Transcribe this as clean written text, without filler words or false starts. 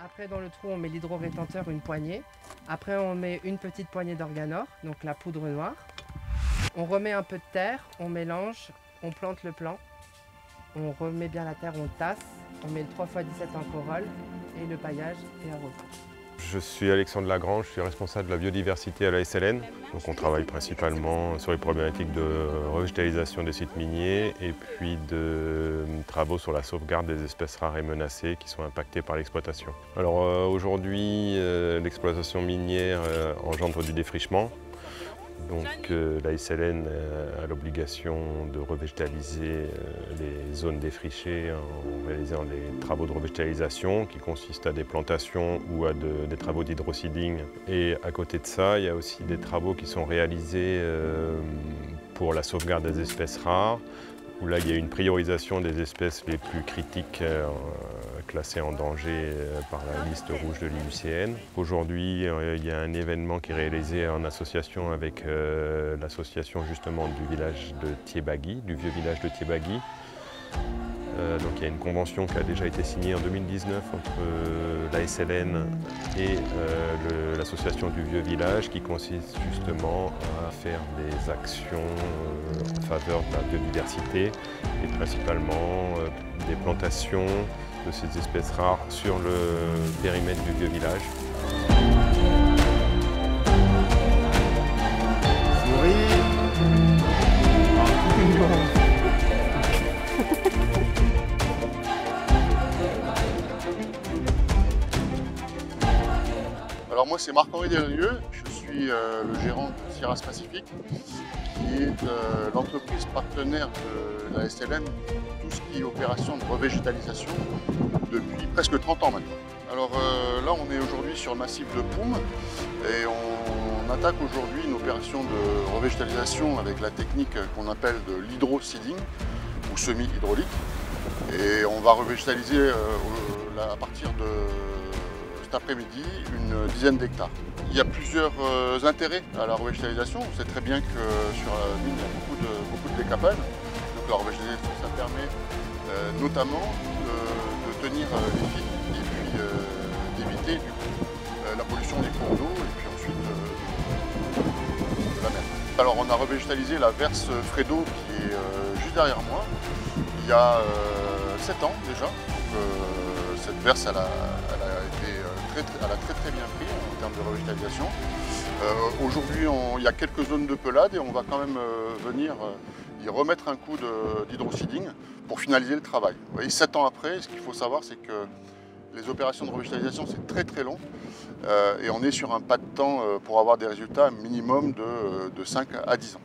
Après, dans le trou, on met l'hydro-rétenteur, une poignée. Après, on met une petite poignée d'organor, donc la poudre noire. On remet un peu de terre, on mélange, on plante le plant. On remet bien la terre, on tasse, on met le 3x17 en corolle et le paillage et arrosage. Je suis Alexandre Lagrange, je suis responsable de la biodiversité à la SLN. Donc on travaille principalement sur les problématiques de revégétalisation des sites miniers et puis de travaux sur la sauvegarde des espèces rares et menacées qui sont impactées par l'exploitation. Alors aujourd'hui, l'exploitation minière engendre du défrichement. Donc la SLN a l'obligation de revégétaliser les zones défrichées en réalisant des travaux de revégétalisation qui consistent à des plantations ou à des travaux d'hydroseeding. Et à côté de ça, il y a aussi des travaux qui sont réalisés pour la sauvegarde des espèces rares, où là il y a une priorisation des espèces les plus critiques classées en danger par la liste rouge de l'IUCN. Aujourd'hui, il y a un événement qui est réalisé en association avec l'association justement du village de Thiébagui, du vieux village de Thiébagui. Donc il y a une convention qui a déjà été signée en 2019 entre la SLN et l'association du vieux village qui consiste justement à faire des actions en faveur de la biodiversité et principalement des plantations de ces espèces rares sur le périmètre du vieux village. Alors moi c'est Marc-Henri Deslieux, je suis le gérant de Sierras Pacific, qui est l'entreprise partenaire de la SLN, tout ce qui est opération de revégétalisation depuis presque 30 ans maintenant. Alors là on est aujourd'hui sur le massif de Poum et on attaque aujourd'hui une opération de revégétalisation avec la technique qu'on appelle de l'hydroseeding ou semi-hydraulique. Et on va revégétaliser à partir de cet après-midi une dizaine d'hectares. Il y a plusieurs intérêts à la revégétalisation. On sait très bien que sur la mine il y a beaucoup de décapage. Donc la revégétalisation ça permet notamment de tenir les fils et puis d'éviter du coup la pollution des cours d'eau et puis ensuite de la mer. Alors on a revégétalisé la verse Fredo qui est juste derrière moi il y a 7 ans déjà. Donc, cette verse elle a très bien pris en termes de revégétalisation. Aujourd'hui il y a quelques zones de pelade et on va quand même venir y remettre un coup d'hydroseeding pour finaliser le travail. Vous voyez, 7 ans après, ce qu'il faut savoir c'est que les opérations de revégétalisation c'est très long et on est sur un pas de temps pour avoir des résultats minimum de 5 à 10 ans.